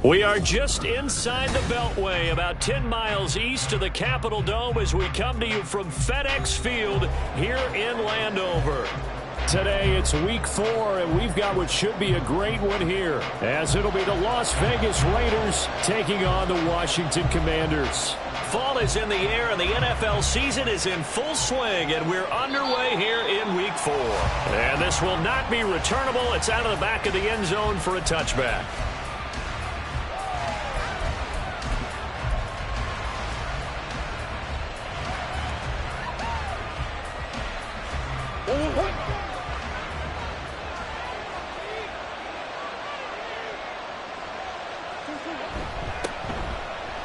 We are just inside the Beltway, about 10 miles east of the Capitol Dome as we come to you from FedEx Field here in Landover. Today it's week 4, and we've got what should be a great one here, as it'll be the Las Vegas Raiders taking on the Washington Commanders. Fall is in the air, and the NFL season is in full swing, and we're underway here in week 4. And this will not be returnable. It's out of the back of the end zone for a touchback.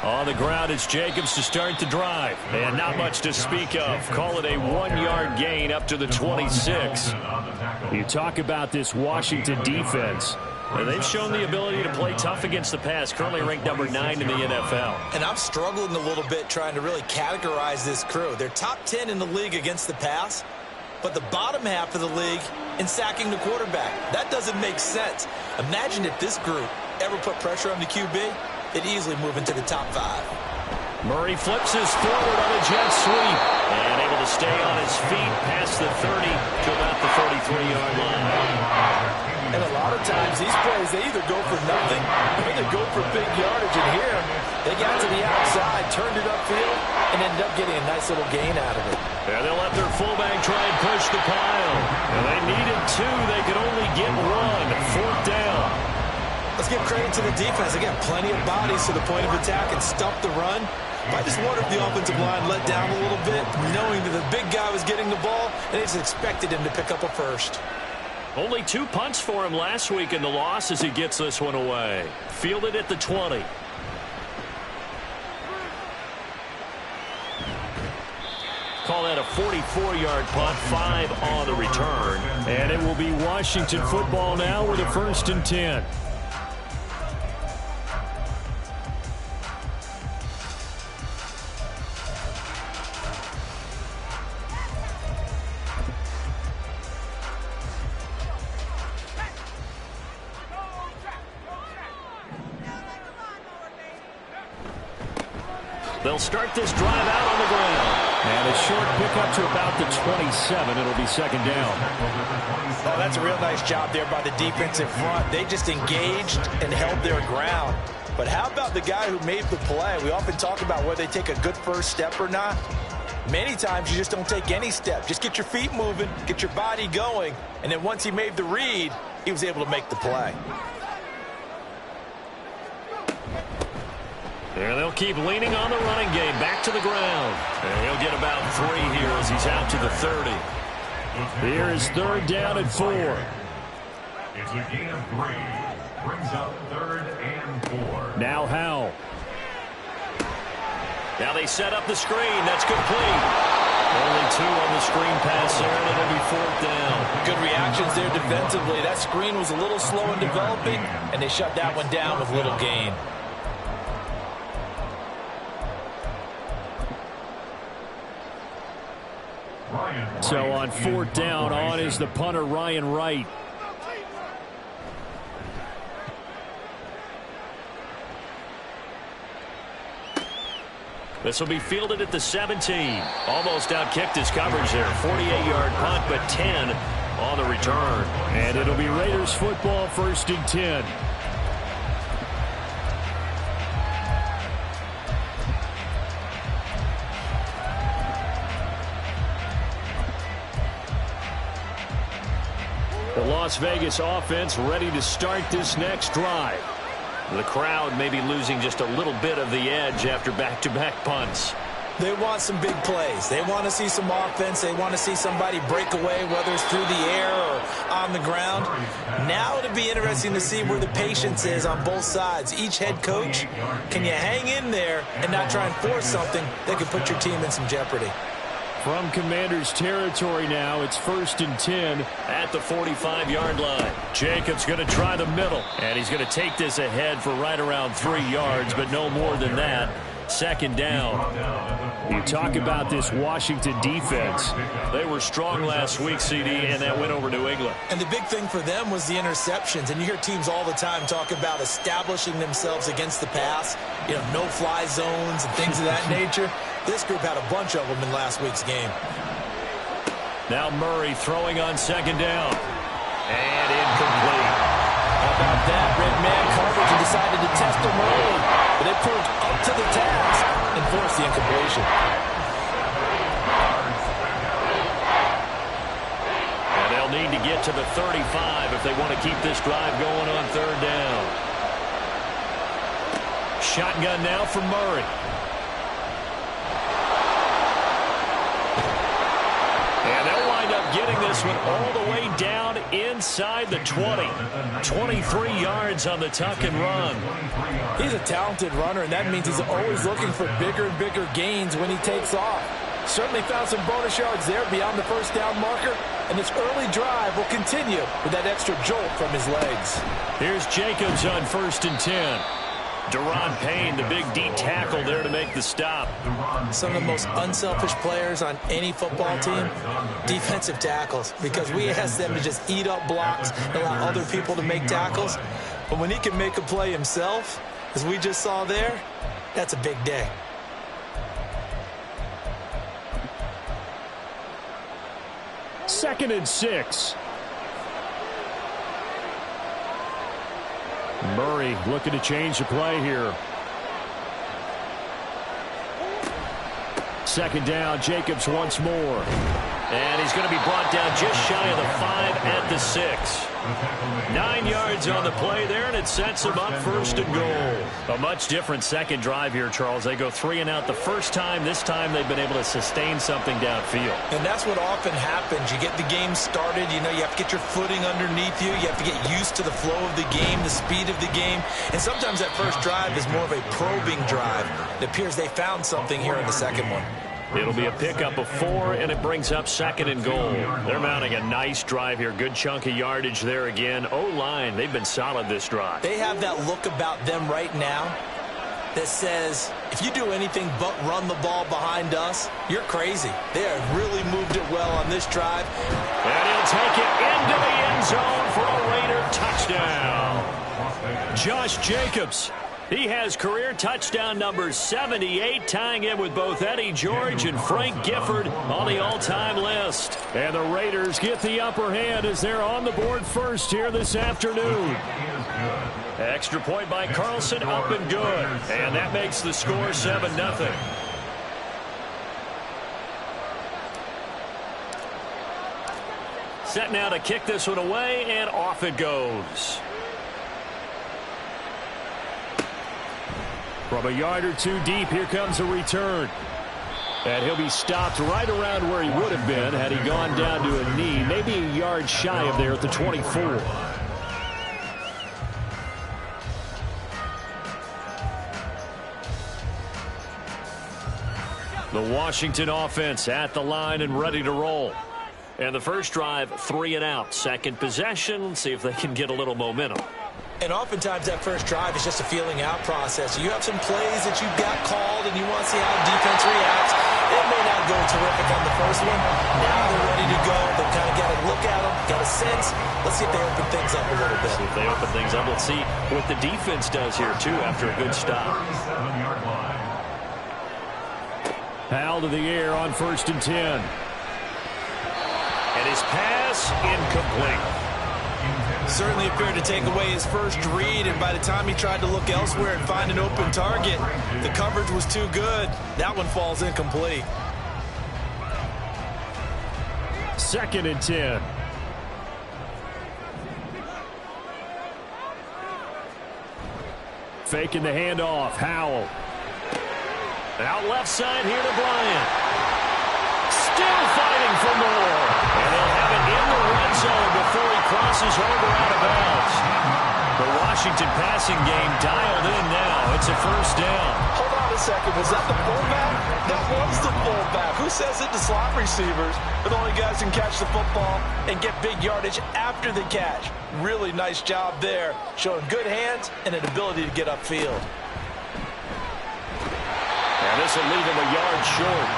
On the ground, it's Jacobs to start the drive. And not much to speak of. Call it a 1-yard gain up to the 26. You talk about this Washington defense. They've shown the ability to play tough against the pass, currently ranked number 9 in the NFL. And I'm struggling a little bit trying to really categorize this crew. They're top 10 in the league against the pass, but the bottom half of the league in sacking the quarterback. That doesn't make sense. Imagine if this group ever put pressure on the QB. They'd easily move into the top 5. Murray flips his forward on a jet sweep and able to stay on his feet past the 30 to about the 43-yard line. And a lot of times these plays, they either go for nothing or they go for big yardage. And here, they got to the outside, turned it upfield, and ended up getting a nice little gain out of it. And they'll let their fullback try and push the pile. And they needed 2. They could only get 1. 4th down. Let's give credit to the defense. They got plenty of bodies to the point of attack and stuffed the run. I just wonder if the offensive line let down a little bit, knowing that the big guy was getting the ball, and they just expected him to pick up a first. Only 2 punts for him last week in the loss as he gets this one away. Fielded at the 20. Call that a 44-yard punt, 5 on the return. And it will be Washington football now with a 1st and 10. They'll start this drive out on the ground. And a short pickup to about the 27. It'll be 2nd down. Oh, that's a real nice job there by the defensive front. They just engaged and held their ground. But how about the guy who made the play? We often talk about whether they take a good first step or not. Many times you just don't take any step. Just get your feet moving, get your body going, and then once he made the read, he was able to make the play. And they'll keep leaning on the running game. Back to the ground. And he'll get about 3 here as he's out to the 30. Here is 3rd down and 4. It's a gain of 3. Brings up 3rd and 4. Now Howell. Now they set up the screen. That's complete. Only 2 on the screen pass there, and it'll be 4th down. Good reactions there defensively. That screen was a little slow in developing, and they shut that one down with little gain. So on 4th down, on is the punter, Ryan Wright. This will be fielded at the 17. Almost outkicked his coverage there. 48-yard punt, but 10 on the return. And it'll be Raiders football, 1st and 10. The Las Vegas offense ready to start this next drive. The crowd may be losing just a little bit of the edge after back-to-back punts. They want some big plays. They want to see some offense. They want to see somebody break away, whether it's through the air or on the ground. Now it'll be interesting to see where the patience is on both sides. Each head coach, can you hang in there and not try and force something that could put your team in some jeopardy? From Commanders territory now, it's 1st and 10 at the 45-yard line. Jacobs going to try the middle, and he's going to take this ahead for right around 3 yards, but no more than that. Second down. You talk about this Washington defense. They were strong last week, CD, and that went over New England. And the big thing for them was the interceptions. And you hear teams all the time talk about establishing themselves against the pass, you know, no-fly zones and things of that nature. This group had a bunch of them in last week's game. Now Murray throwing on second down. And incomplete. How about that? Red man coverage and decided to test them early. But they proved up to the task and forced the incompletion. And they'll need to get to the 35 if they want to keep this drive going on third down. Shotgun now for Murray. And they'll wind up getting this one all the way down inside the 20. 23 yards on the tuck and run. He's a talented runner, and that means he's always looking for bigger and bigger gains when he takes off. Certainly found some bonus yards there beyond the first down marker, and this early drive will continue with that extra jolt from his legs. Here's Jacobs on 1st and 10. Deron Payne, the big D tackle there to make the stop. Some of the most unselfish players on any football team, defensive tackles, because we ask them to just eat up blocks and allow other people to make tackles. But when he can make a play himself, as we just saw there, that's a big day. Second and 6. Murray looking to change the play here. Second down, Jacobs once more. And he's going to be brought down just shy of the 5 at the 6. 9 yards on the play there, and it sets him up 1st and goal. A much different second drive here, Charles. They go 3 and out the first time. This time they've been able to sustain something downfield. And that's what often happens. You get the game started. You know, you have to get your footing underneath you. You have to get used to the flow of the game, the speed of the game. And sometimes that first drive is more of a probing drive. It appears they found something here in the second one. It'll be a pickup of 4, and it brings up 2nd and goal. They're mounting a nice drive here. Good chunk of yardage there again. O-line, they've been solid this drive. They have that look about them right now that says, if you do anything but run the ball behind us, you're crazy. They have really moved it well on this drive. And he'll take it into the end zone for a Raider touchdown. Josh Jacobs. He has career touchdown number 78, tying in with both Eddie George and Frank Gifford on the all-time list. And the Raiders get the upper hand as they're on the board first here this afternoon. Extra point by Carlson, up and good. And that makes the score 7-0. Set now to kick this one away, and off it goes. From a yard or two deep, here comes a return. And he'll be stopped right around where he would have been had he gone down to a knee, maybe a yard shy of there at the 24. The Washington offense at the line and ready to roll. And the first drive, 3 and out. Second possession, see if they can get a little momentum. And oftentimes that first drive is just a feeling out process. You have some plays that you've got called and you want to see how the defense reacts. It may not go terrific on the first one. Now they're ready to go. They've kind of got to look at them, got a sense. Let's see if they open things up a little bit. See if they open things up. Let's see what the defense does here, too, after a good stop. Hal to the air on 1st and 10. And his pass incomplete. Certainly appeared to take away his first read, and by the time he tried to look elsewhere and find an open target, the coverage was too good. That one falls incomplete. 2nd and 10. Faking the handoff. Howell. Out left side here to Bryant. Still fighting for more. And they'll have it in the red zone before he crosses over out of bounds. The Washington passing game dialed in now. It's a first down. Hold on a second. Was that the fullback? That was the fullback. Who says it to slot receivers? But the only guys who can catch the football and get big yardage after the catch. Really nice job there. Showing good hands and an ability to get upfield. And this will leave him a yard short.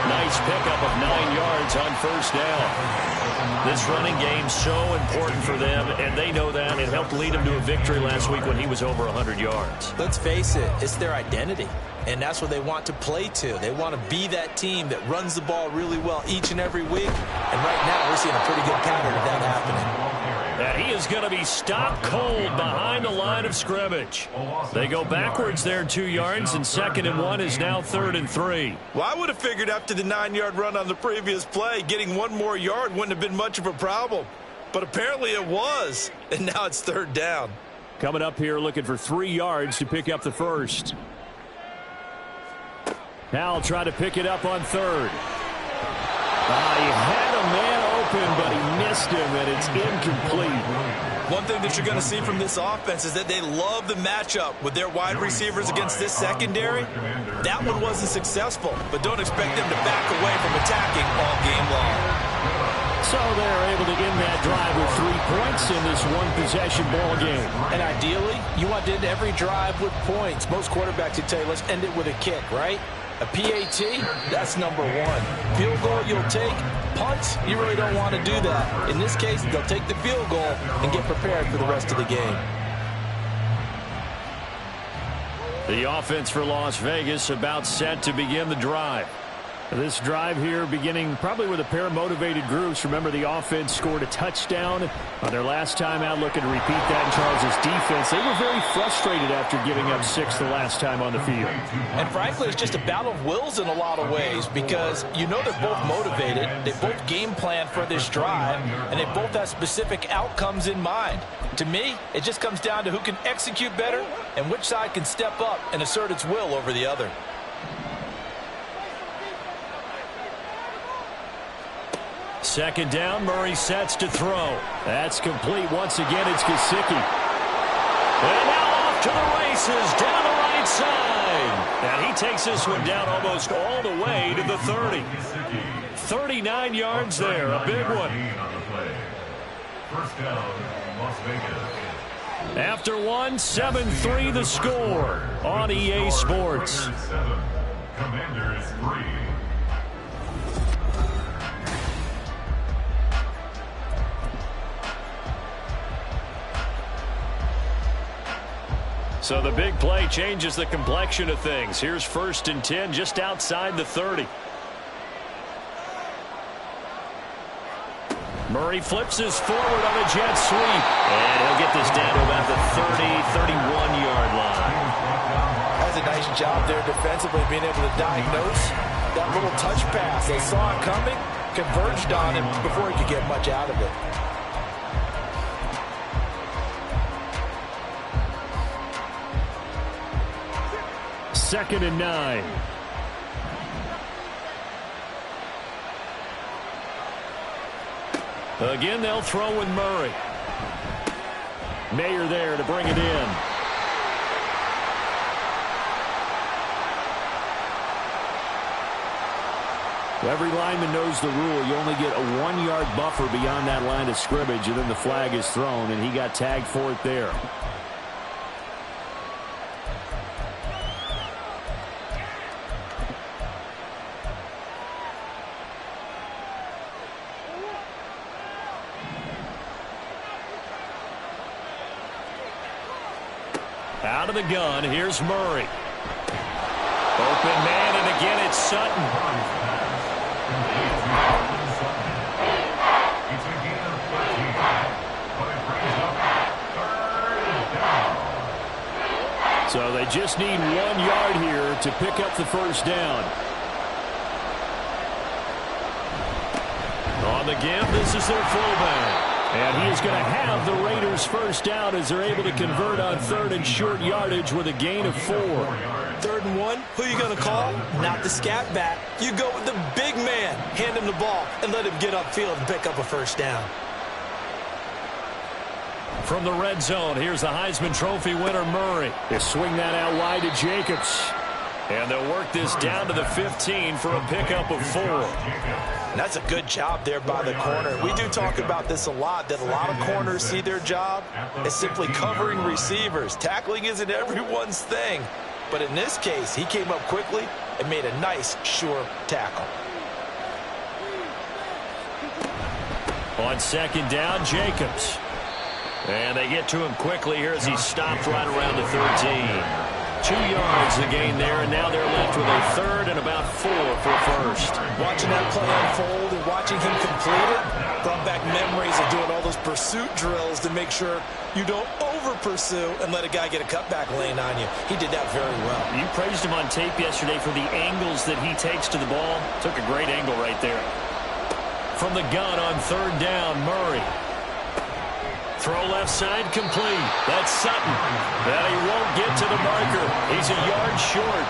Nice pickup of 9 yards on first down. This running game so important for them, and they know that. It helped lead them to a victory last week when he was over 100 yards. Let's face it, it's their identity, and that's what they want to play to. They want to be that team that runs the ball really well each and every week, and right now we're seeing a pretty good pattern of that happening. And he is going to be stopped cold behind the line of scrimmage. They go backwards there 2 yards, and 2nd and 1 is now 3rd and 3. Well, I would have figured after the 9-yard run on the previous play, getting 1 more yard wouldn't have been much of a problem. But apparently it was, and now it's 3rd down. Coming up here looking for 3 yards to pick up the first. Now try to pick it up on 3rd. He had a man open, but he missed him, and it's incomplete. One thing that you're going to see from this offense is that they love the matchup with their wide receivers against this secondary. That one wasn't successful, but don't expect them to back away from attacking all game long. So they're able to end that drive with 3 points in this one-possession ball game. And ideally, you want to end every drive with points. Most quarterbacks would tell you, let's end it with a kick, right? A PAT, that's number 1. Field goal you'll take. Punts, you really don't want to do that. In this case, they'll take the field goal and get prepared for the rest of the game. The offense for Las Vegas about set to begin the drive. This drive here beginning probably with a pair of motivated groups. Remember, the offense scored a touchdown on their last time out, looking to repeat that in Charles' defense. They were very frustrated after giving up 6 the last time on the field. And frankly, it's just a battle of wills in a lot of ways, because you know they're both motivated, they both game plan for this drive, and they both have specific outcomes in mind. To me, it just comes down to who can execute better and which side can step up and assert its will over the other. Second down, Murray sets to throw. That's complete. Once again, it's Gesicki. And now off to the races down the right side. And he takes this one down almost all the way to the 30. 39 yards there, a big one. First down, Las Vegas. After one, 7-3 the score on EA Sports. Commanders 3. So the big play changes the complexion of things. Here's 1st and 10 just outside the 30. Murray flips his forward on a jet sweep. And he'll get this down to about the 30, 31-yard line. That's a nice job there defensively, being able to diagnose that little touch pass. They saw it coming, converged on him before he could get much out of it. Second and 9. Again, they'll throw with Murray. Mayer there to bring it in. Every lineman knows the rule. You only get a 1-yard buffer beyond that line of scrimmage, and then the flag is thrown, and he got tagged for it there. Out of the gun, here's Murray. Open man, and again it's Sutton. So they just need 1 yard here to pick up the first down. On the give, this is their fullback. And he is going to have the Raiders first down as they're able to convert on 3rd and short yardage with a gain of 4. 3rd and 1, who are you going to call? Not the scat back. You go with the big man. Hand him the ball and let him get upfield and pick up a first down. From the red zone, here's the Heisman Trophy winner, Murray. They swing that out wide to Jacobs. And they'll work this down to the 15 for a pickup of 4. And that's a good job there by the corner. We do talk about this a lot, that a lot of corners see their job as simply covering receivers. Tackling isn't everyone's thing. But in this case, he came up quickly and made a nice, sure tackle. On second down, Jacobs. And they get to him quickly here as he stopped right around the 13. 2 yards the gain there, and now they're left with a third and about 4 for first. Watching that play unfold and watching him complete it brought back memories of doing all those pursuit drills to make sure you don't over-pursue and let a guy get a cutback lane on you. He did that very well. You praised him on tape yesterday for the angles that he takes to the ball. Took a great angle right there. From the gun on third down, Murray. Throw left side complete. That's Sutton. And he won't get to the marker. He's a yard short.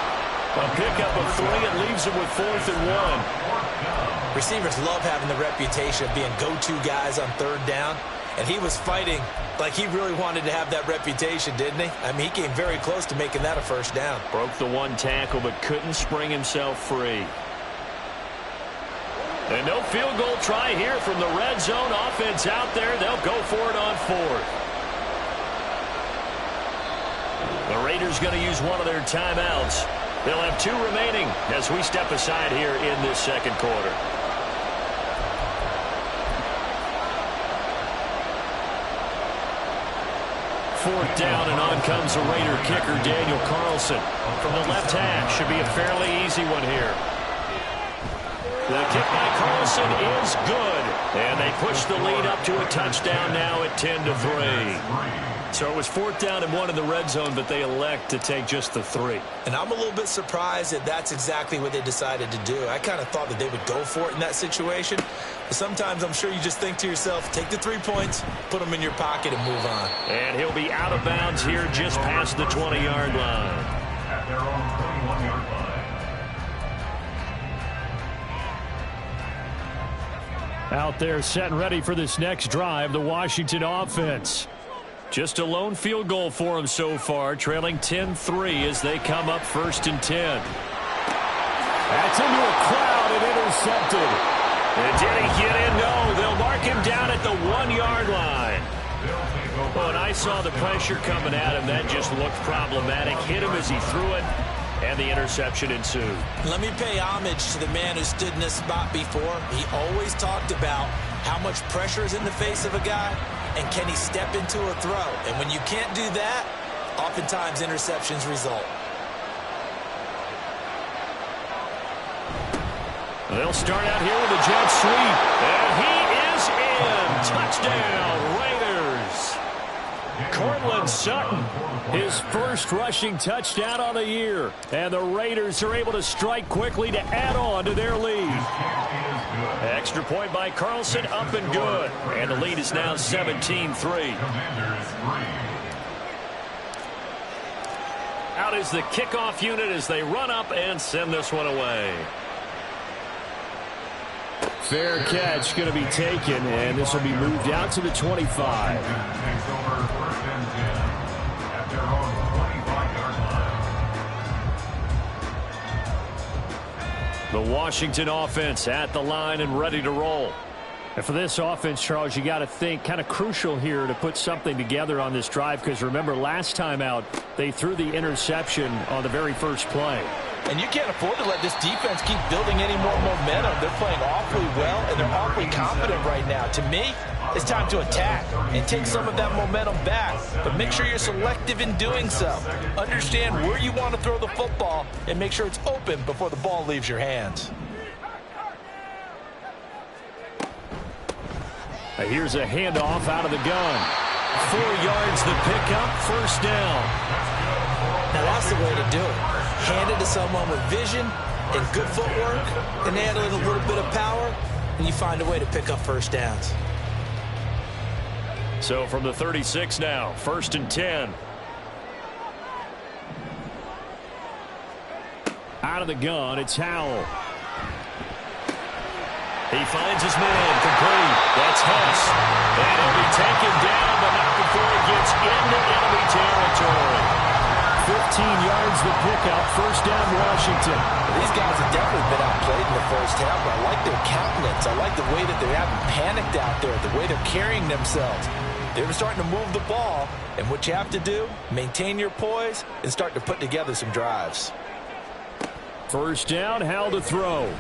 A pickup of 3 and leaves him with 4th and 1. Receivers love having the reputation of being go-to guys on third down. And he was fighting like he really wanted to have that reputation, didn't he? I mean, he came very close to making that a first down. Broke the 1 tackle but couldn't spring himself free. And no field goal try here from the red zone. Offense out there. They'll go for it on 4th. The Raiders going to use one of their timeouts. They'll have 2 remaining as we step aside here in this second quarter. Fourth down, and on comes the Raider kicker, Daniel Carlson. From the left hash, should be a fairly easy one here. The kick by Carlson is good. And they push the lead up to a touchdown now at 10-3. So it was 4th down and 1 in the red zone, but they elect to take just the 3. And I'm a little bit surprised that that's exactly what they decided to do. I kind of thought that they would go for it in that situation. But sometimes I'm sure you just think to yourself, take the 3 points, put them in your pocket, and move on. And he'll be out of bounds here just past the 20-yard line. At their own 21-yard line. Out there set and ready for this next drive, the Washington offense. Just a lone field goal for them so far, trailing 10-3 as they come up 1st and 10. That's into a crowd and intercepted. And did he get in? No, they'll mark him down at the 1-yard line. Oh, and I saw the pressure coming at him. That just looked problematic. Hit him as he threw it, and the interception ensued. Let me pay homage to the man who stood in this spot before. He always talked about how much pressure is in the face of a guy, and can he step into a throw. And when you can't do that, oftentimes interceptions result. They'll start out here with a jet sweep, and he is in. Touchdown, Raiders. Cortland Sutton, his first rushing touchdown on the year. And the Raiders are able to strike quickly to add on to their lead. Extra point by Carlson, up and good. And the lead is now 17-3. Out is the kickoff unit as they run up and send this one away. Fair catch going to be taken, and this will be moved out to the 25. The Washington offense at the line and ready to roll. And for this offense, Charles, you got to think kind of crucial here to put something together on this drive, because remember last time out they threw the interception on the very first play. And you can't afford to let this defense keep building any more momentum. They're playing awfully well, and they're awfully confident right now. To me, it's time to attack and take some of that momentum back. But make sure you're selective in doing so. Understand where you want to throw the football and make sure it's open before the ball leaves your hands. Here's a handoff out of the gun. 4 yards the pickup, first down. Now that's the way to do it. Hand it to someone with vision and good footwork, and handle it a little bit of power, and you find a way to pick up first downs. So from the 36 now, 1st and 10. Out of the gun, it's Howell. He finds his man, complete. That's Hess. And he'll be taken down, but not before he gets into enemy territory. 15 yards the pickup, first down Washington. These guys have definitely been outplayed in the first half, but I like their countenance. I like the way that they haven't panicked out there, the way they're carrying themselves. They were starting to move the ball, and what you have to do, maintain your poise and start to put together some drives. First down, Hal to throw.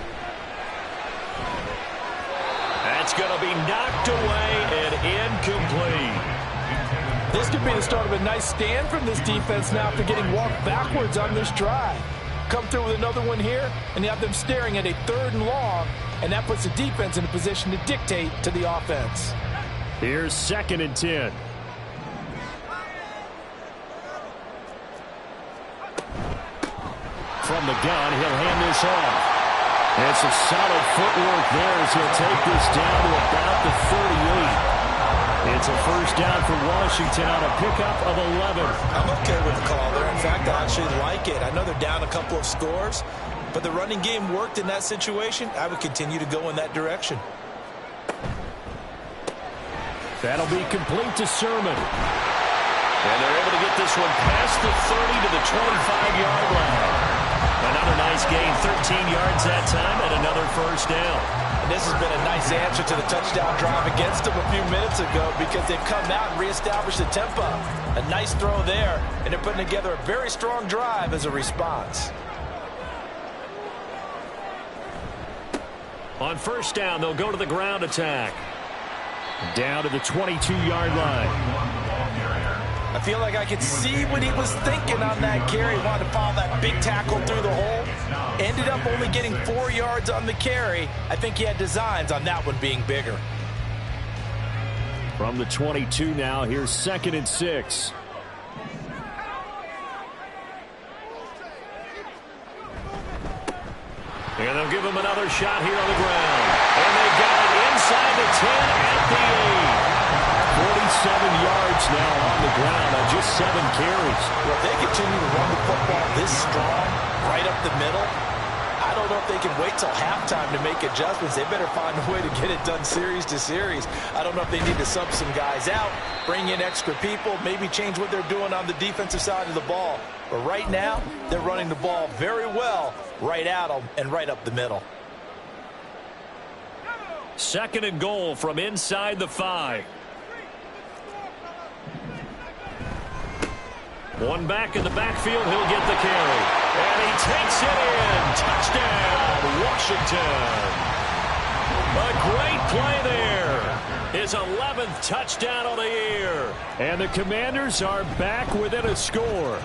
That's going to be knocked away and incomplete. This could be the start of a nice stand from this defense now after getting walked backwards on this drive. Come through with another one here, and you have them staring at a 3rd and long, and that puts the defense in a position to dictate to the offense. Here's 2nd and 10. From the gun, he'll hand this off. It's a solid footwork there as he'll take this down to about the 38. It's a first down for Washington on a pickup of 11. I'm okay with the call there. In fact, I actually like it. I know they're down a couple of scores, but the running game worked in that situation. I would continue to go in that direction. That'll be complete to Sermon. And they're able to get this one past the 30 to the 25-yard line. Another nice gain, 13 yards that time, and another first down. And this has been a nice answer to the touchdown drive against them a few minutes ago because they've come out and reestablished the tempo. A nice throw there, and they're putting together a very strong drive as a response. On first down, they'll go to the ground attack. Down to the 22-yard line. I feel like I could see what he was thinking on that carry. He wanted to follow that big tackle through the hole. Ended up only getting 4 yards on the carry. I think he had designs on that one being bigger. From the 22 now, here's 2nd and 6. And they'll give him another shot here on the ground. And they got it inside the 10 at the 8. 47 yards now on the ground on just 7 carries. Well, if they continue to run the football this strong, right up the middle, I don't know if they can wait till halftime to make adjustments. They better find a way to get it done series to series. I don't know if they need to sub some guys out, bring in extra people, maybe change what they're doing on the defensive side of the ball. But right now, they're running the ball very well right at them and right up the middle. 2nd and goal from inside the 5. One back in the backfield, he'll get the carry. And he takes it in. Touchdown, Washington. A great play there. His 11th touchdown of the year. And the Commanders are back within a score.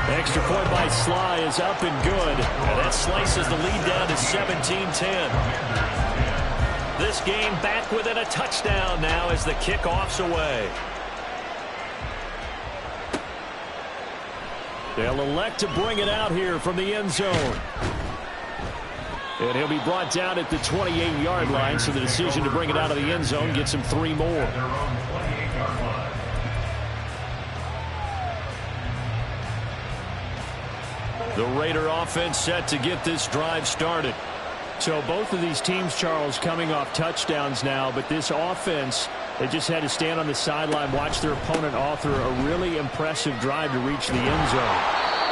Extra point by Sly is up and good. And that slices the lead down to 17-10. This game back within a touchdown now as the kickoff's away. They'll elect to bring it out here from the end zone. And he'll be brought down at the 28-yard line, so the decision to bring it out of the end zone gets him 3 more. The Raider offense set to get this drive started. So both of these teams, Charles, coming off touchdowns now, but this offense, they just had to stand on the sideline, watch their opponent author a really impressive drive to reach the end zone.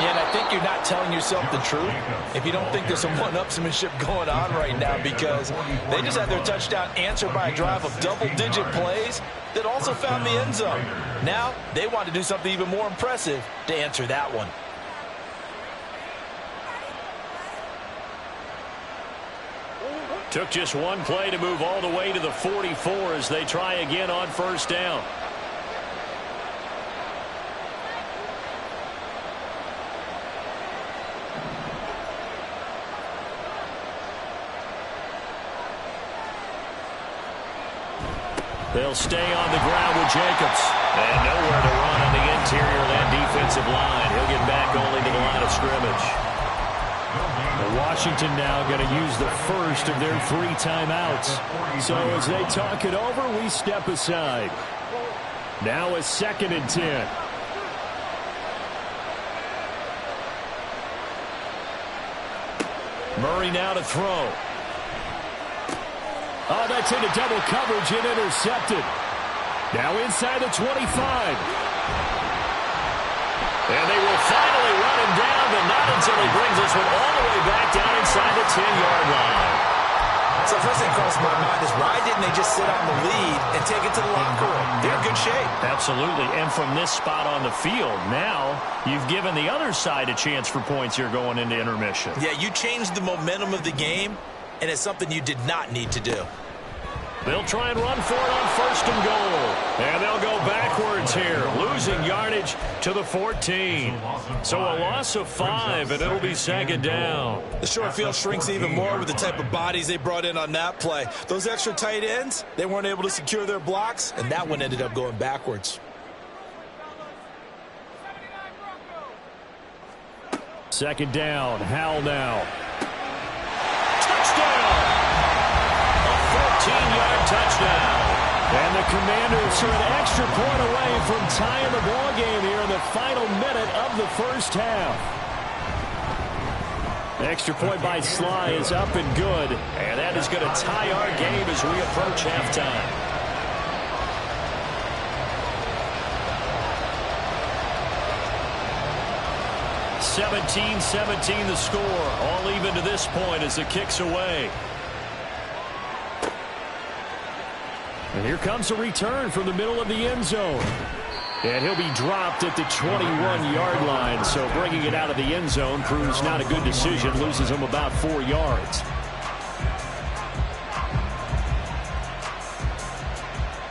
Yeah, and I think you're not telling yourself the truth if you don't think there's some one-upsmanship going on right now, because they just had their touchdown answered by a drive of double-digit plays that also found the end zone. Now they want to do something even more impressive to answer that one. Took just one play to move all the way to the 44 as they try again on first down. They'll stay on the ground with Jacobs. And nowhere to run on the interior of that defensive line. He'll get back only to the line of scrimmage. Washington now going to use the first of their 3 timeouts. So as they talk it over, we step aside. Now a 2nd and 10. Murray now to throw. Oh, that's into double coverage and intercepted. Now inside the 25. And they will finally run him down, but not until he brings this one all the way back down inside the 10-yard line. So first thing across my mind is, why didn't they just sit on the lead and take it to the locker room? They're a good shape. Absolutely. And from this spot on the field, now you've given the other side a chance for points here going into intermission. Yeah, you changed the momentum of the game, and it's something you did not need to do. They'll try and run for it on first and goal. And they'll go backwards here, losing yardage to the 14. So a loss of 5, and it'll be second down. The short field shrinks even more with the type of bodies they brought in on that play. Those extra tight ends, they weren't able to secure their blocks, and that one ended up going backwards. Second down, Howell now. Touchdown! A 14-yard touchdown. And the Commanders are an extra point away from tying the ball game here in the final minute of the first half. Extra point by Sly is up and good. And that is going to tie our game as we approach halftime. 17-17 the score. All even to this point as the kick's away. And here comes a return from the middle of the end zone. And he'll be dropped at the 21-yard line. So bringing it out of the end zone proves not a good decision. Loses him about 4 yards.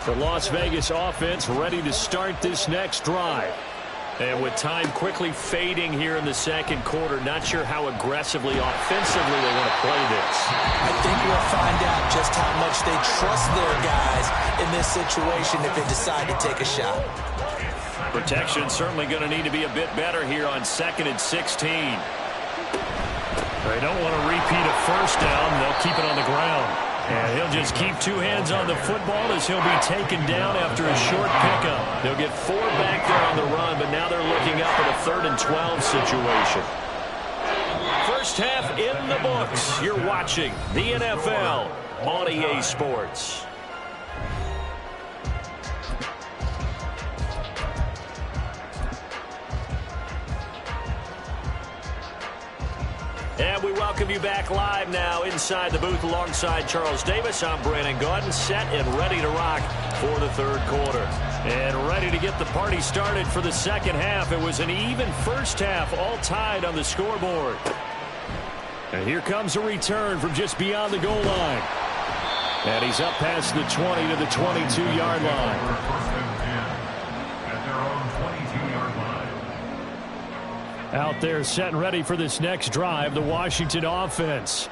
The Las Vegas offense ready to start this next drive. And with time quickly fading here in the second quarter, not sure how aggressively, offensively they want to play this. I think we'll find out just how much they trust their guys in this situation if they decide to take a shot. Protection certainly going to need to be a bit better here on 2nd and 16. They don't want to repeat a first down. They'll keep it on the ground. And he'll just keep 2 hands on the football as he'll be taken down after a short pickup. They'll get 4 back there on the run, but now they're looking up at a 3rd and 12 situation. First half in the books. You're watching the NFL on EA Sports. And we welcome you back live now inside the booth alongside Charles Davis. I'm Brandon Gaudin, set and ready to rock for the third quarter. And ready to get the party started for the second half. It was an even first half, all tied on the scoreboard. And here comes a return from just beyond the goal line. And he's up past the 20 to the 22-yard line. Out there set and ready for this next drive, the Washington offense.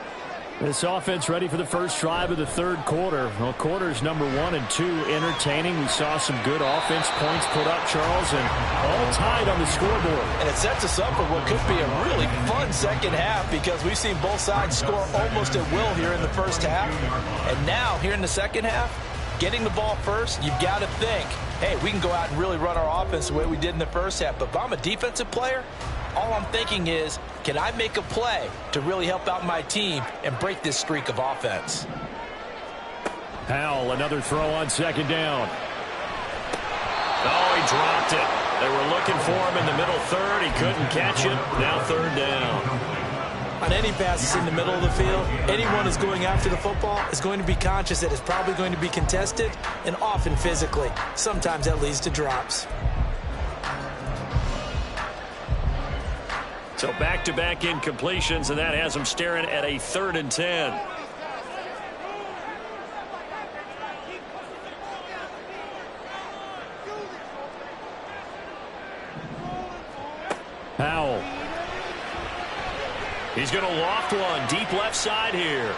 This offense ready for the first drive of the third quarter. Well, quarters number 1 and 2 entertaining. We saw some good offense points put up, Charles, and all tied on the scoreboard. And it sets us up for what could be a really fun second half because we've seen both sides score almost at will here in the first half. And now, here in the second half, getting the ball first, you've got to think, hey, we can go out and really run our offense the way we did in the first half. But if I'm a defensive player, all I'm thinking is, can I make a play to really help out my team and break this streak of offense? Howell, another throw on second down. Oh, he dropped it. They were looking for him in the middle third. He couldn't catch it. Now third down. On any passes in the middle of the field, anyone who's going after the football is going to be conscious that it's probably going to be contested and often physically. Sometimes that leads to drops. So back-to-back incompletions, and that has them staring at a 3rd and 10. Howell. He's going to loft one deep left side here.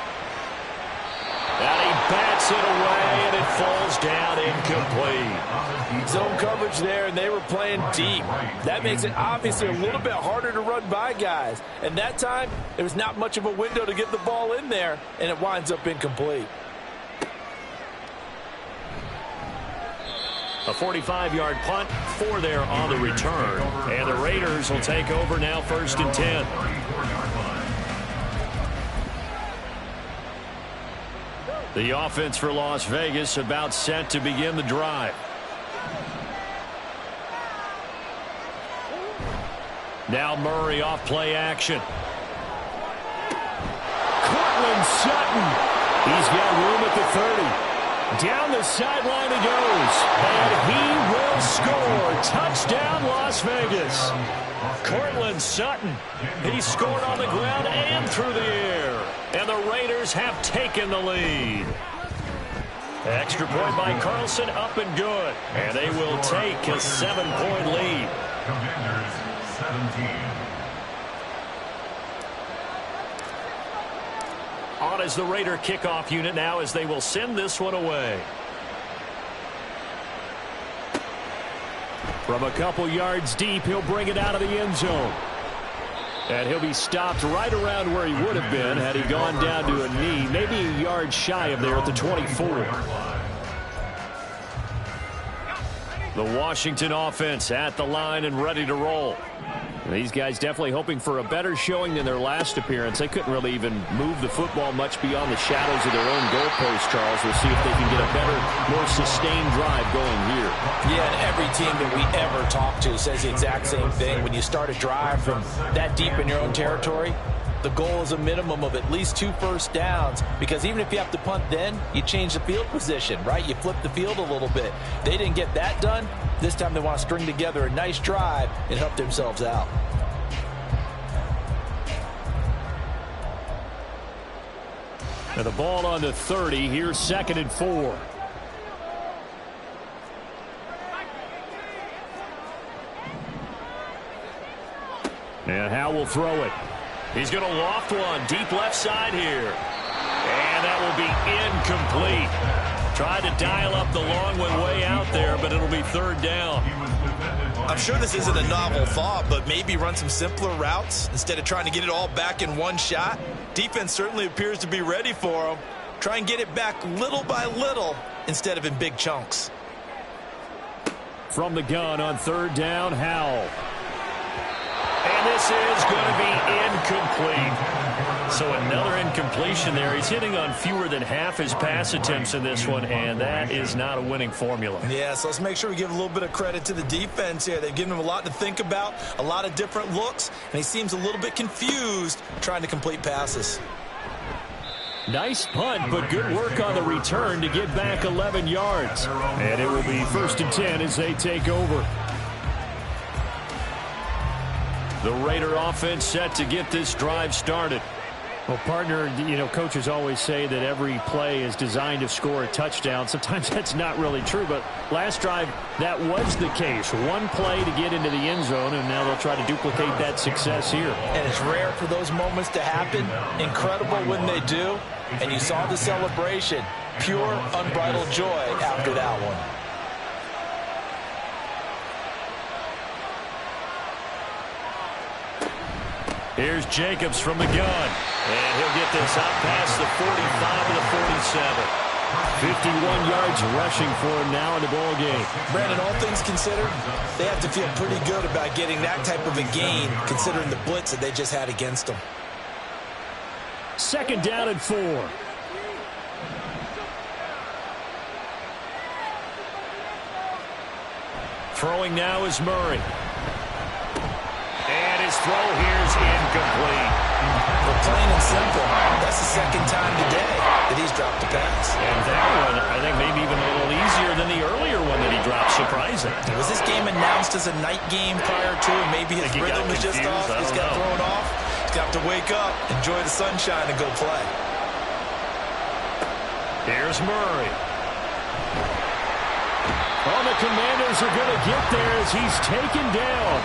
And he bats it away, and it falls down incomplete. Zone coverage there, and they were playing deep. That makes it obviously a little bit harder to run by guys. And that time, there was not much of a window to get the ball in there, and it winds up incomplete. A 45-yard punt for there on the return. And the Raiders will take over now 1st and 10. The offense for Las Vegas about set to begin the drive. Now Murray off play action. Cortland Sutton. He's got room at the 30. Down the sideline he goes. And he will score. Touchdown, Las Vegas. Cortland Sutton. He scored on the ground and through the air. And the Raiders have taken the lead. Extra point by Carlson, up and good. And they will take a 7-point lead. Commanders 17. On as the Raider kickoff unit now as they will send this one away. From a couple yards deep, he'll bring it out of the end zone. And he'll be stopped right around where he would have been had he gone down to a knee, maybe a yard shy of there at the 24. The Washington offense at the line and ready to roll. These guys definitely hoping for a better showing than their last appearance. They couldn't really even move the football much beyond the shadows of their own goalpost, Charles. We'll see if they can get a better, more sustained drive going here. Yeah, and every team that we ever talk to says the exact same thing. When you start a drive from that deep in your own territory, the goal is a minimum of at least 2 first downs, because even if you have to punt then, you change the field position, right? You flip the field a little bit. They didn't get that done. This time they want to string together a nice drive and help themselves out. Now the ball on the 30. Here's 2nd and 4. And Howe will throw it. He's going to loft one deep left side here. And that will be incomplete. Tried to dial up the long one way out there, but it'll be 3rd down. I'm sure this isn't a novel thought, but maybe run some simpler routes instead of trying to get it all back in one shot. Defense certainly appears to be ready for them. Try and get it back little by little instead of in big chunks. From the gun on 3rd down, Howell. And this is going to be incomplete. So another incompletion there. He's hitting on fewer than half his pass attempts in this one, and that is not a winning formula. Yeah, so let's make sure we give a little bit of credit to the defense here. They've given him a lot to think about, a lot of different looks, and he seems a little bit confused trying to complete passes. Nice punt, but good work on the return to get back 11 yards. And it will be 1st and 10 as they take over. The Raider offense set to get this drive started. Well, partner, you know, coaches always say that every play is designed to score a touchdown. Sometimes that's not really true, but last drive, that was the case. One play to get into the end zone, and now they'll try to duplicate that success here. And it's rare for those moments to happen. Incredible when they do. And you saw the celebration. Pure, unbridled joy after that one. Here's Jacobs from the gun. And he'll get this out past the 45 to the 47. 51 yards rushing for him now in the ball game. Brandon, all things considered, they have to feel pretty good about getting that type of a gain, considering the blitz that they just had against them. 2nd down and 4. Throwing now is Murray. And his throw here is incomplete. But plain and simple, that's the 2nd time today that he's dropped a pass. And that one, I think, maybe even a little easier than the earlier one that he dropped. Surprising. Was this game announced as a night game prior to? Maybe his rhythm is just off. He's got thrown off. He's got to wake up, enjoy the sunshine, and go play. Here's Murray. Oh, the Commanders are going to get there as he's taken down.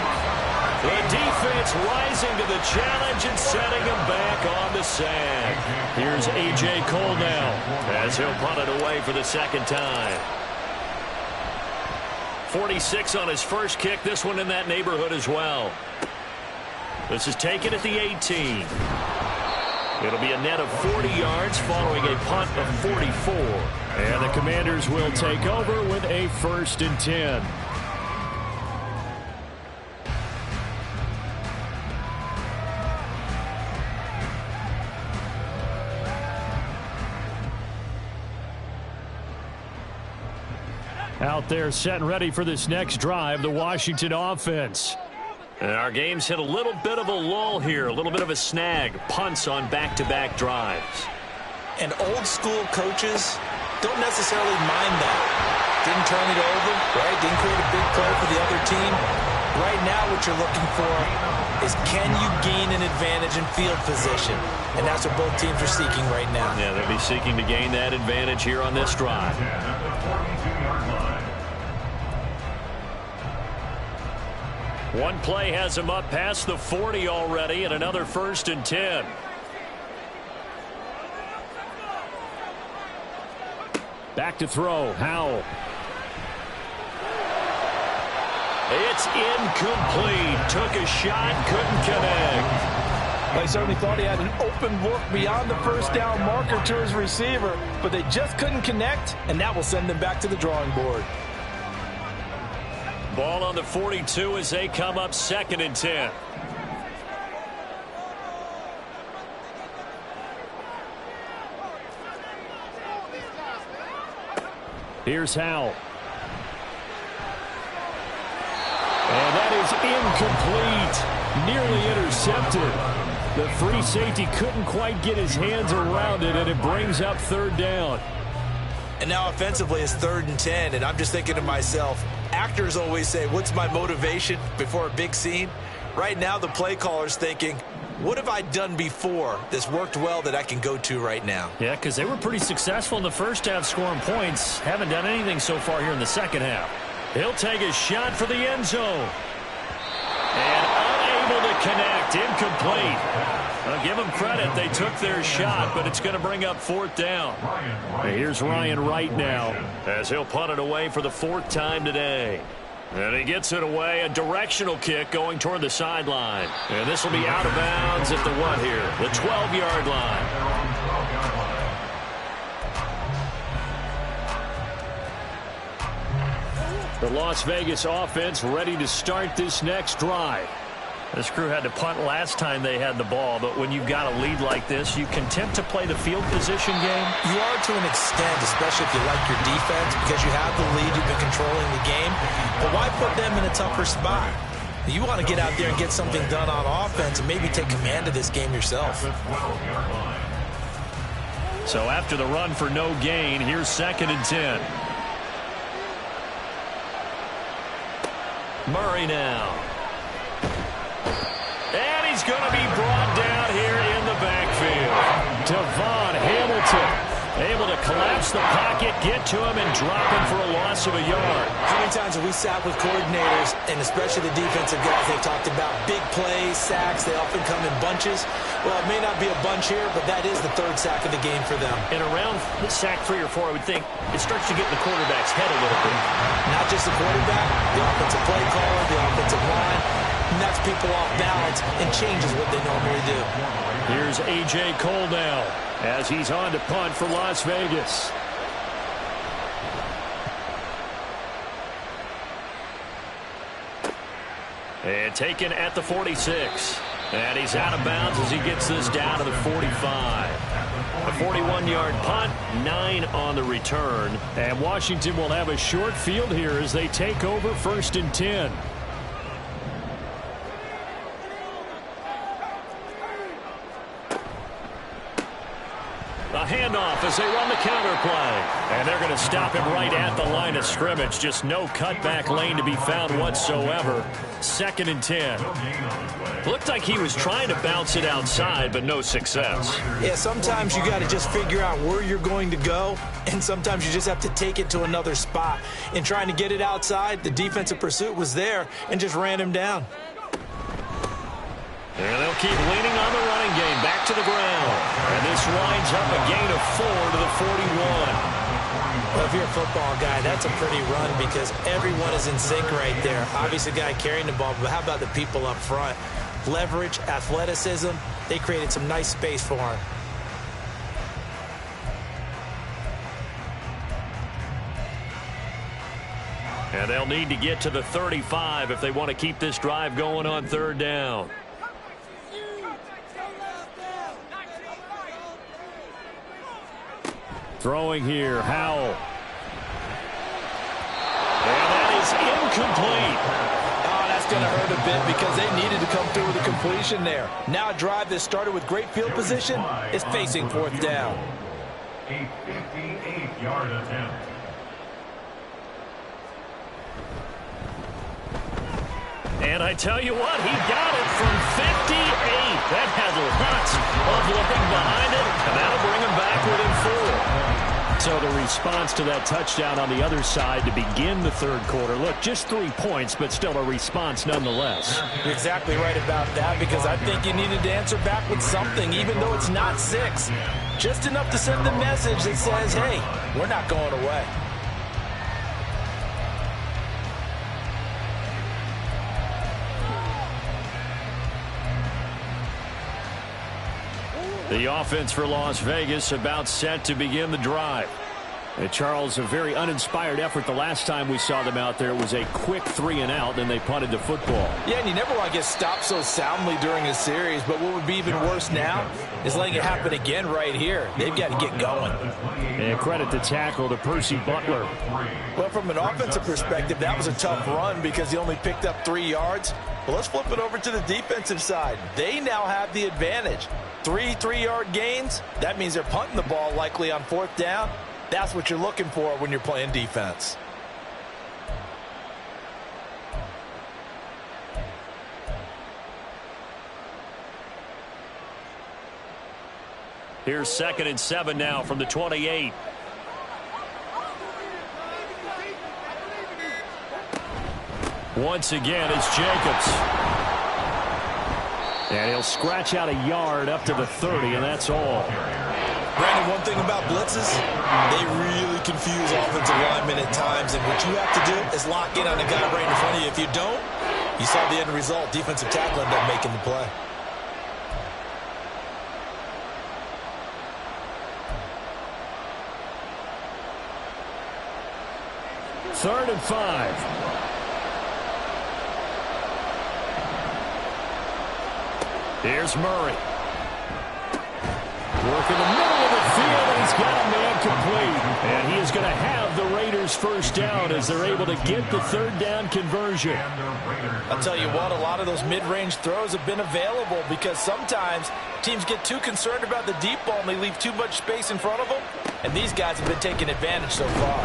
The defense rising to the challenge and setting him back on the sand. Here's A.J. Cole now as he'll punt it away for the 2nd time. 46 on his first kick. This one in that neighborhood as well. This is taken at the 18. It'll be a net of 40 yards following a punt of 44. And the Commanders will take over with a 1st and 10. Out there set and ready for this next drive, the Washington offense. And our game's hit a little bit of a lull here, a little bit of a snag. Punts on back-to-back drives. And old school coaches don't necessarily mind that. Didn't turn it over, right? Didn't create a big play for the other team. Right now what you're looking for is can you gain an advantage in field position? And that's what both teams are seeking right now. Yeah, they'll be seeking to gain that advantage here on this drive. One play has him up past the 40 already, and another 1st and 10. Back to throw, Howell. It's incomplete. Took a shot, couldn't connect. They certainly thought he had an open look beyond the first down marker to his receiver, but they just couldn't connect, and that will send them back to the drawing board. Ball on the 42 as they come up 2nd and 10. Here's Howell. And that is incomplete. Nearly intercepted. The free safety couldn't quite get his hands around it, and it brings up 3rd down. And now offensively it's 3rd and 10, and I'm just thinking to myself, actors always say, what's my motivation before a big scene? Right now the play caller's thinking, what have I done before that's worked well that I can go to right now? Yeah, because they were pretty successful in the first half scoring points. Haven't done anything so far here in the second half. He'll take a shot for the end zone. And unable to connect. Incomplete. I'll give them credit. They took their shot, but it's going to bring up 4th down. Here's Ryan Wright now as he'll punt it away for the 4th time today. And he gets it away. A directional kick going toward the sideline. And this will be out of bounds at the what here? The 12-yard line. The Las Vegas offense ready to start this next drive. This crew had to punt last time they had the ball, but when you've got a lead like this, you content to play the field position game? You are to an extent, especially if you like your defense, because you have the lead, you've been controlling the game. But why put them in a tougher spot? You want to get out there and get something done on offense and maybe take command of this game yourself. So after the run for no gain, here's 2nd and 10. Murray now. And he's going to be brought down here in the backfield. Devon Hamilton able to collapse the pocket, get to him, and drop him for a loss of a yard. How many times have we sat with coordinators, and especially the defensive guys, they've talked about big plays, sacks, they often come in bunches. Well, it may not be a bunch here, but that is the 3rd sack of the game for them. And around sack 3 or 4, I would think it starts to get in the quarterback's head a little bit. Not just the quarterback, the offensive play caller, the offensive line, knocks people off balance and changes what they normally do. Here's A.J. Cole now as he's on to punt for Las Vegas. And taken at the 46. And he's out of bounds as he gets this down to the 45. A 41-yard punt, 9 on the return. And Washington will have a short field here as they take over 1st and 10. A handoff as they run the counter play. And they're going to stop him right at the line of scrimmage. Just no cutback lane to be found whatsoever. 2nd and 10. Looked like he was trying to bounce it outside, but no success. Yeah, sometimes you got to just figure out where you're going to go, and sometimes you just have to take it to another spot. In trying to get it outside, the defensive pursuit was there and just ran him down. And they'll keep leaning on the running game back to the ground. And this winds up a gain of 4 to the 41. Well, if you're a football guy, that's a pretty run because everyone is in sync right there. Obviously, the guy carrying the ball, but how about the people up front? Leverage, athleticism, they created some nice space for him. And they'll need to get to the 35 if they want to keep this drive going on 3rd down. Throwing here, Howell. And that is incomplete. Oh, that's going to hurt a bit because they needed to come through with a completion there. Now a drive that started with great field position is facing 4th down. A 58-yard attempt. And I tell you what, he got it from 58. That had lots of looking behind it, and that'll bring him back within 4. So the response to that touchdown on the other side to begin the third quarter. Look, just 3 points, but still a response nonetheless. You're exactly right about that, because I think you needed to answer back with something, even though it's not 6. Just enough to send the message that says, hey, we're not going away. The offense for Las Vegas about set to begin the drive. And Charles, a very uninspired effort the last time we saw them out there. It was a quick 3-and-out, then they punted the football. Yeah, and you never want to get stopped so soundly during a series, but what would be even worse now is letting it happen again right here. They've got to get going. And credit the tackle to Percy Butler. Well, from an offensive perspective, that was a tough run because he only picked up 3 yards. Well, let's flip it over to the defensive side. They now have the advantage. 3 3-yard gains, that means they're punting the ball likely on 4th down. That's what you're looking for when you're playing defense. Here's 2nd and 7 now from the 28. Once again, it's Jacobs. And he'll scratch out a yard up to the 30, and that's all. Brandon, one thing about blitzes, they really confuse offensive linemen at times, and what you have to do is lock in on a guy right in front of you. If you don't, you saw the end result. Defensive tackle ended up making the play. Third and 5. Here's Murray. Work in the middle of the field, and he's got a man complete. And he is going to have the Raiders first down as they're able to get the third down conversion. I'll tell you what, a lot of those mid-range throws have been available because sometimes teams get too concerned about the deep ball and they leave too much space in front of them. And these guys have been taking advantage so far.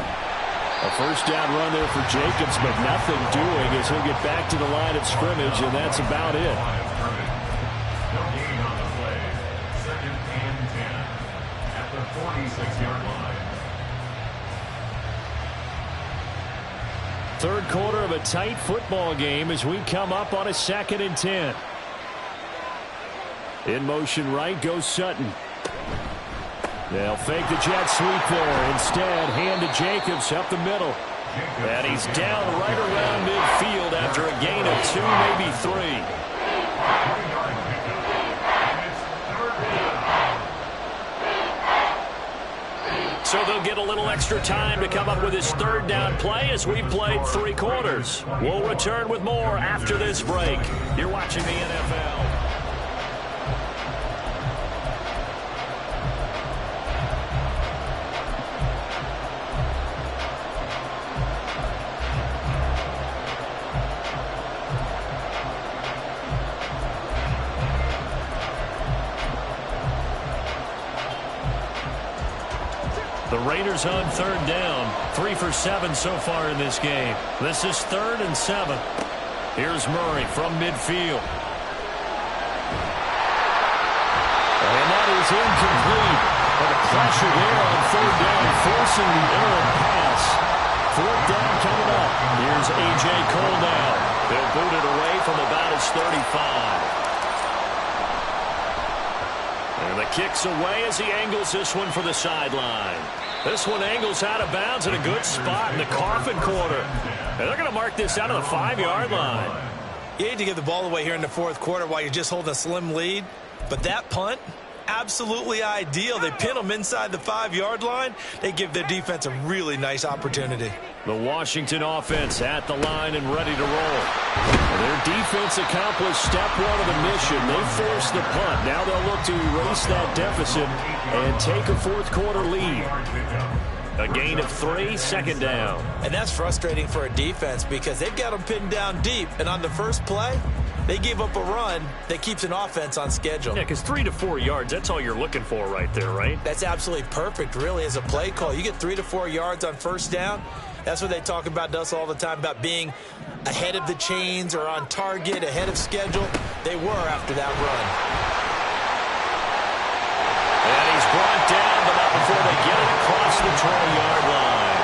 A first down run there for Jacobs, but nothing doing as he'll get back to the line of scrimmage, and that's about it. No gain on the play. 2nd and 10 at the 46-yard line. Third quarter of a tight football game as we come up on a 2nd and 10. In motion right goes Sutton. They'll fake the jet sweep there. Instead, hand to Jacobs up the middle. And he's down right around midfield after a gain of 2, maybe 3. So they'll get a little extra time to come up with his third down play as we've played 3 quarters. We'll return with more after this break. You're watching the NFL. The Raiders on third down. 3 for 7 so far in this game. This is 3rd and 7. Here's Murray from midfield. And that is incomplete. But the pressure there on third down, forcing the errant pass. 4th down coming up. Here's A.J. Cole now. They'll boot it away from about his 35. And the kick's away as he angles this one for the sideline. This one angles out of bounds in a good spot in the coffin corner. And they're going to mark this out of the 5-yard line. You hate to give the ball away here in the 4th quarter while you're just holding a slim lead. But that punt, absolutely ideal. They pin them inside the 5-yard line. They give their defense a really nice opportunity. The Washington offense at the line and ready to roll. Their defense accomplished step 1 of the mission. They forced the punt. Now they'll look to erase that deficit and take a 4th quarter lead. A gain of 3, 2nd down. And that's frustrating for a defense because they've got them pinned down deep. And on the first play, they gave up a run that keeps an offense on schedule. Yeah, because 3 to 4 yards, that's all you're looking for right there, right? That's absolutely perfect, really, as a play call. You get 3 to 4 yards on first down, That's what they talk about to us all the time, about being ahead of the chains or on target, ahead of schedule. They were after that run. And he's brought down, but not before they get it across the 20-yard line.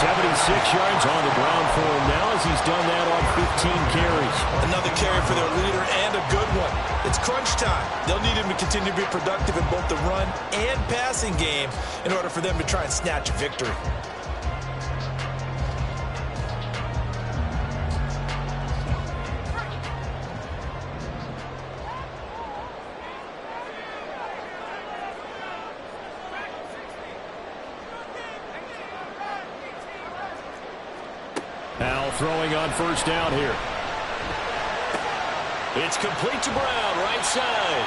76 yards on the ground for him now as he's done that on 15 carries. Another carry for their leader and a good one. It's crunch time. They'll need him to continue to be productive in both the run and passing game in order for them to try and snatch a victory. Now throwing on first down here. It's complete to Brown, right side.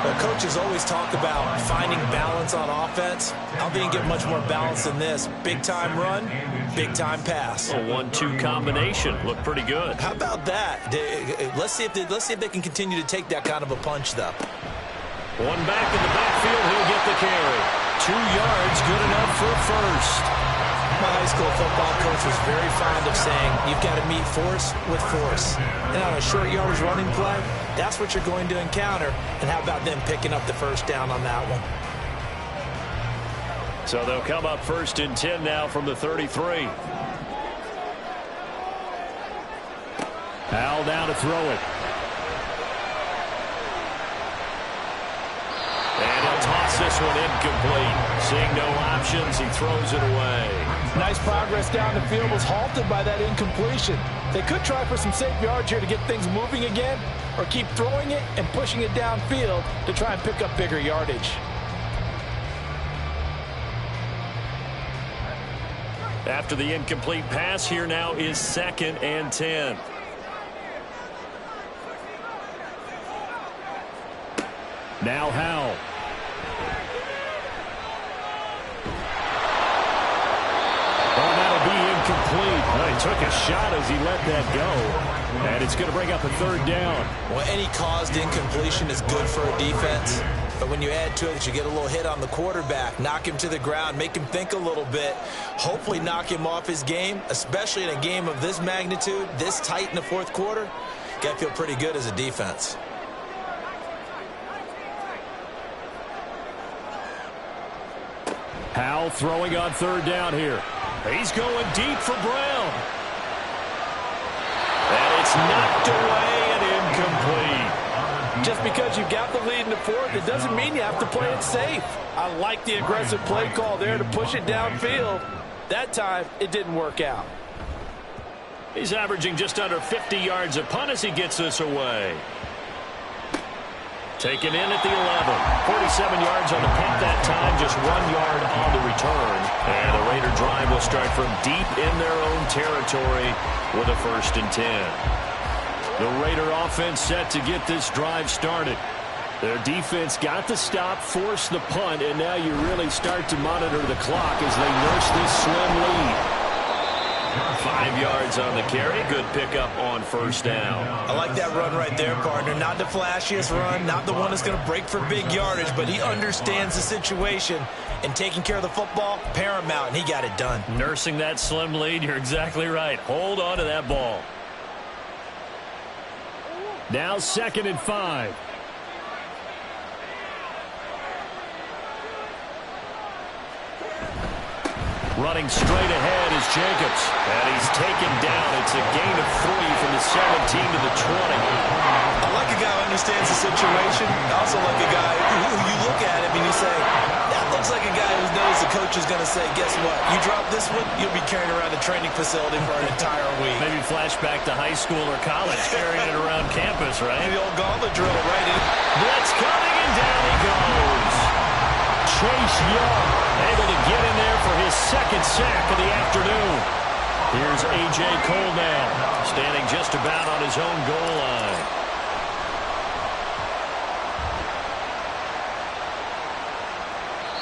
Well, coaches always talk about finding balance on offense. I don't think you get much more balance than this. Big-time run, big-time pass. A 1-2 combination. Looked pretty good. How about that? Let's see if they can continue to take that kind of a punch, though. One back in the backfield. He'll get the carry. 2 yards, good enough for a first. My high school football coach was very fond of saying, you've got to meet force with force. And on a short yardage running play, that's what you're going to encounter. And how about them picking up the first down on that one? So they'll come up first and 10 now from the 33. Al down to throw it. And he'll toss this one incomplete. Seeing no options, he throws it away. Nice progress down the field, was halted by that incompletion. They could try for some safe yards here to get things moving again, or keep throwing it and pushing it downfield to try and pick up bigger yardage. After the incomplete pass, here now is 2nd and 10. Now Howell. Oh, that'll be incomplete. Well, he took a shot as he let that go. And it's going to bring up a 3rd down. Well, any caused incompletion is good for a defense. But when you add to it, you get a little hit on the quarterback, knock him to the ground, make him think a little bit, hopefully knock him off his game, especially in a game of this magnitude, this tight in the 4th quarter. Got to feel pretty good as a defense. Howell throwing on 3rd down here. He's going deep for Brown. And it's knocked away and incomplete. Just because you've got the lead in the 4th, it doesn't mean you have to play it safe. I like the aggressive play call there to push it downfield. That time, it didn't work out. He's averaging just under 50 yards a punt as he gets this away. Taken in at the 11. 47 yards on the punt that time, just 1 yard on the return. And the Raider drive will start from deep in their own territory with a 1st and 10. The Raider offense set to get this drive started. Their defense got the stop, forced the punt, and now you really start to monitor the clock as they nurse this slim lead. 5 yards on the carry. Good pickup on 1st down. I like that run right there, partner. Not the flashiest run, not the one that's going to break for big yardage, but he understands the situation, and taking care of the football, paramount, and he got it done. Nursing that slim lead, you're exactly right. Hold on to that ball. Now 2nd and 5. Running straight ahead is Jacobs. And he's taken down. It's a gain of 3 from the 17 to the 20. I like a guy who understands the situation. I also like a guy who you look at him and you say, that looks like a guy who knows the coach is going to say, guess what? You drop this one, you'll be carrying around the training facility for an entire week. Maybe flashback to high school or college, carrying it around campus, right? The old gauntlet drill, right? Blitz coming, and down he goes. Chase Young able to get in there for his 2nd sack of the afternoon. Here's A.J. Cole now, standing just about on his own goal line.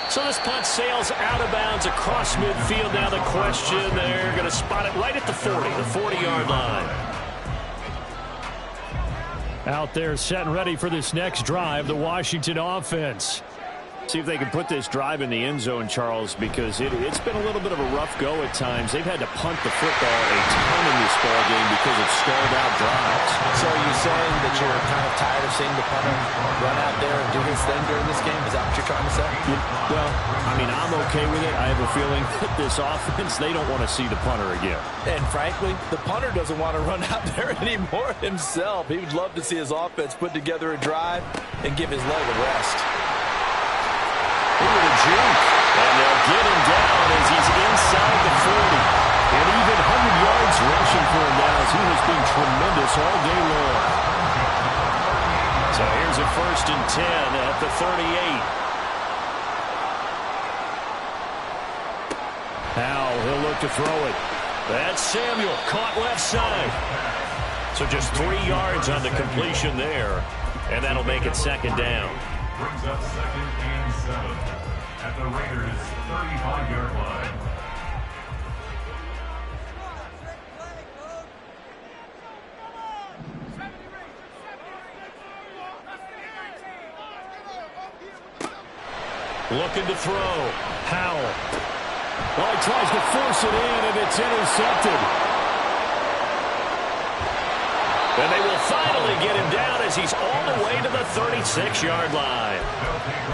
So this punt sails out of bounds across midfield. Now the question, they're going to spot it right at the 40, the 40-yard line. Out there set and ready for this next drive, the Washington offense. See if they can put this drive in the end zone, Charles, because it's been a little bit of a rough go at times. They've had to punt the football a ton in this ball game because of stalled out drives. So are you saying that you're kind of tired of seeing the punter run out there and do his thing during this game? Is that what you're trying to say? Well, I mean, I'm okay with it. I have a feeling that this offense, they don't want to see the punter again. And frankly, the punter doesn't want to run out there anymore himself. He would love to see his offense put together a drive and give his leg a rest. And they'll get him down as he's inside the 40. And even 100 yards rushing for him now as he has been tremendous all day long. So here's a 1st and 10 at the 38. Now he'll look to throw it. That's Samuel, caught left side. So just 3 yards on the completion there. And that'll make it 2nd down. Brings up 2nd and 7 at the Raiders' 35-yard line. Looking to throw. Howell. Well, he tries to force it in, and it's intercepted. And they will finally get him down as he's all the way to the 36-yard line.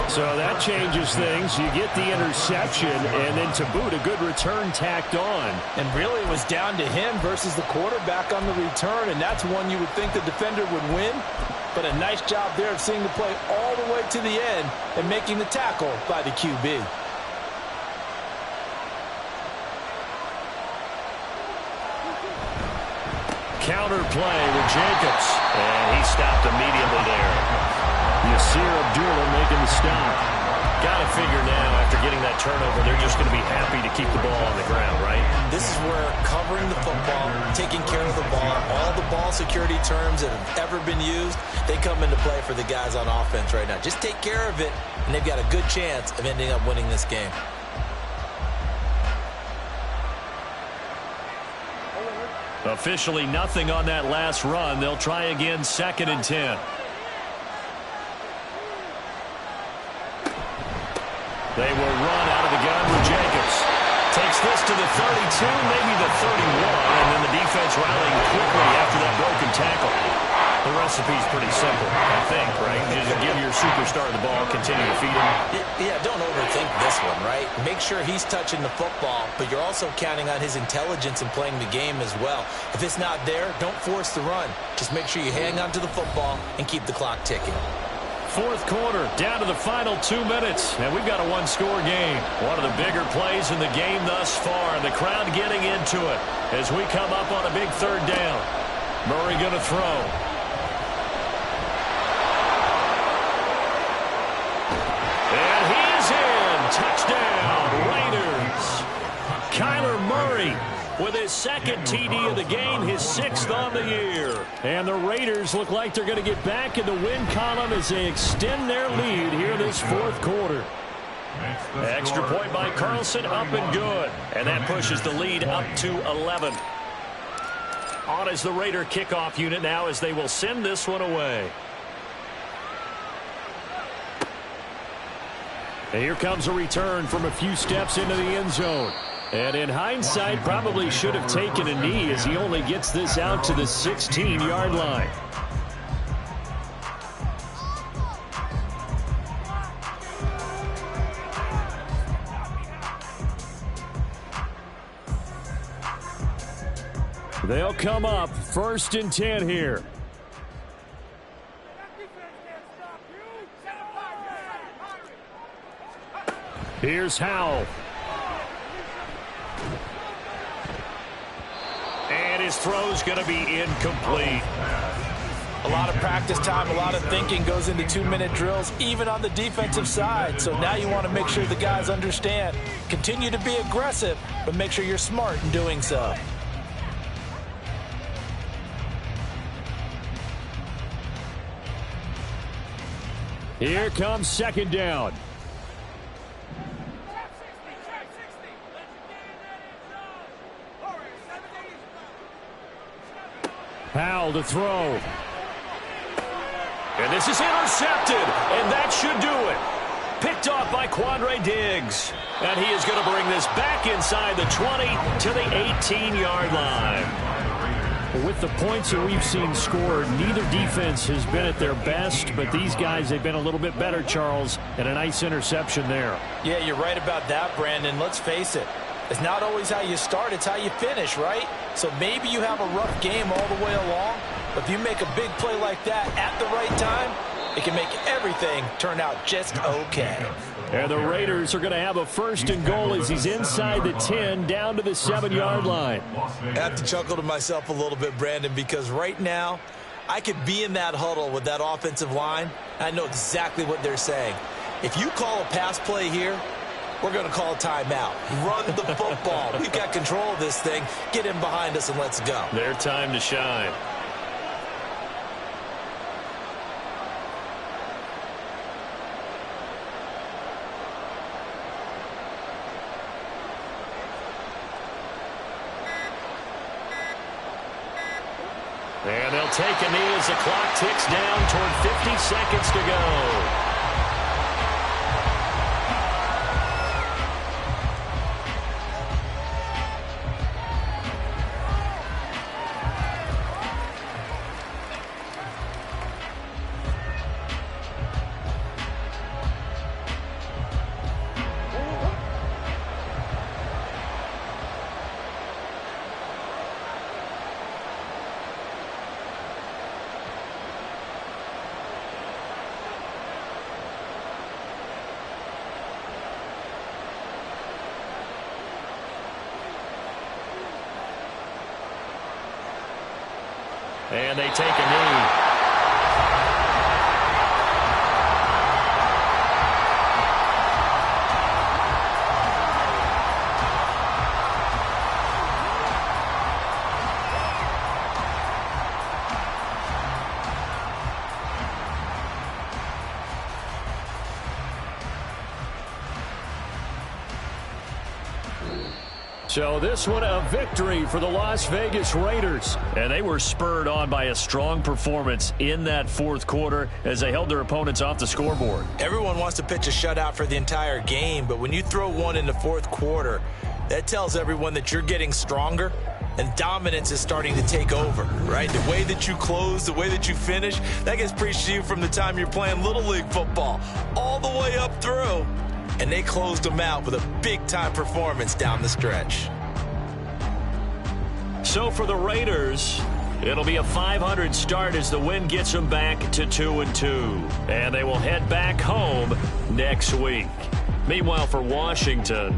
So that changes things. You get the interception, and then to boot, a good return tacked on. And really, it was down to him versus the quarterback on the return, and that's one you would think the defender would win. But a nice job there of seeing the play all the way to the end and making the tackle by the QB. Counter play with Jacobs, and he stopped immediately there. Yasir Abdullah making the stop. Got to figure now, after getting that turnover, they're just going to be happy to keep the ball on the ground, right? This is where covering the football, taking care of the ball, all the ball security terms that have ever been used, they come into play for the guys on offense right now. Just take care of it, and they've got a good chance of ending up winning this game. Officially nothing on that last run. They'll try again, 2nd and 10. They will run out of the gun with Jacobs. Takes this to the 32, maybe the 31, and then the defense rallying quickly after that broken tackle. The recipe's pretty simple, I think, right? Just give your superstar the ball, continue to feed him. Yeah, don't overthink this one, right? Make sure he's touching the football, but you're also counting on his intelligence in playing the game as well. If it's not there, don't force the run. Just make sure you hang on to the football and keep the clock ticking. 4th quarter, down to the final 2 minutes, and we've got a one-score game. One of the bigger plays in the game thus far, and the crowd getting into it as we come up on a big 3rd down. Murray going to throw. And he's in. Touchdown, Raiders. Kyler Murray with his 2nd TD of the game, his 6th on the year. And the Raiders look like they're going to get back in the win column as they extend their lead here this 4th quarter. Extra point by Carlson, up and good. And that pushes the lead up to 11. On as the Raider kickoff unit now as they will send this one away. And here comes a return from a few steps into the end zone. And in hindsight, probably should have taken a knee as he only gets this out to the 16-yard line. They'll come up 1st and 10 here. Here's Howell. And his throw's going to be incomplete. A lot of practice time, a lot of thinking goes into 2-minute drills, even on the defensive side. So now you want to make sure the guys understand. Continue to be aggressive, but make sure you're smart in doing so. Here comes 2nd down. Howell to throw. And this is intercepted, and that should do it. Picked off by Quandre Diggs. And he is going to bring this back inside the 20 to the 18-yard line. With the points that we've seen scored, neither defense has been at their best, but these guys, they've been a little bit better, Charles, and a nice interception there. Yeah, you're right about that, Brandon. Let's face it. It's not always how you start, it's how you finish, right? So maybe you have a rough game all the way along, but if you make a big play like that at the right time, it can make everything turn out just okay. And the Raiders are going to have a 1st and goal as he's inside the 10, down to the 7-yard line. I have to chuckle to myself a little bit, Brandon, because right now, I could be in that huddle with that offensive line. I know exactly what they're saying. If you call a pass play here, we're going to call a timeout. Run the football. We've got control of this thing. Get in behind us and let's go. Their time to shine. And they'll take a knee as the clock ticks down toward 50 seconds to go. And they take a knee. So this one a victory for the Las Vegas Raiders. And they were spurred on by a strong performance in that 4th quarter as they held their opponents off the scoreboard. Everyone wants to pitch a shutout for the entire game, but when you throw one in the 4th quarter, that tells everyone that you're getting stronger and dominance is starting to take over, right? The way that you close, the way that you finish, that gets preached to you from the time you're playing Little League football all the way up through. And they closed them out with a big-time performance down the stretch. So for the Raiders, it'll be a 500 start as the win gets them back to 2-2. And they will head back home next week. Meanwhile, for Washington,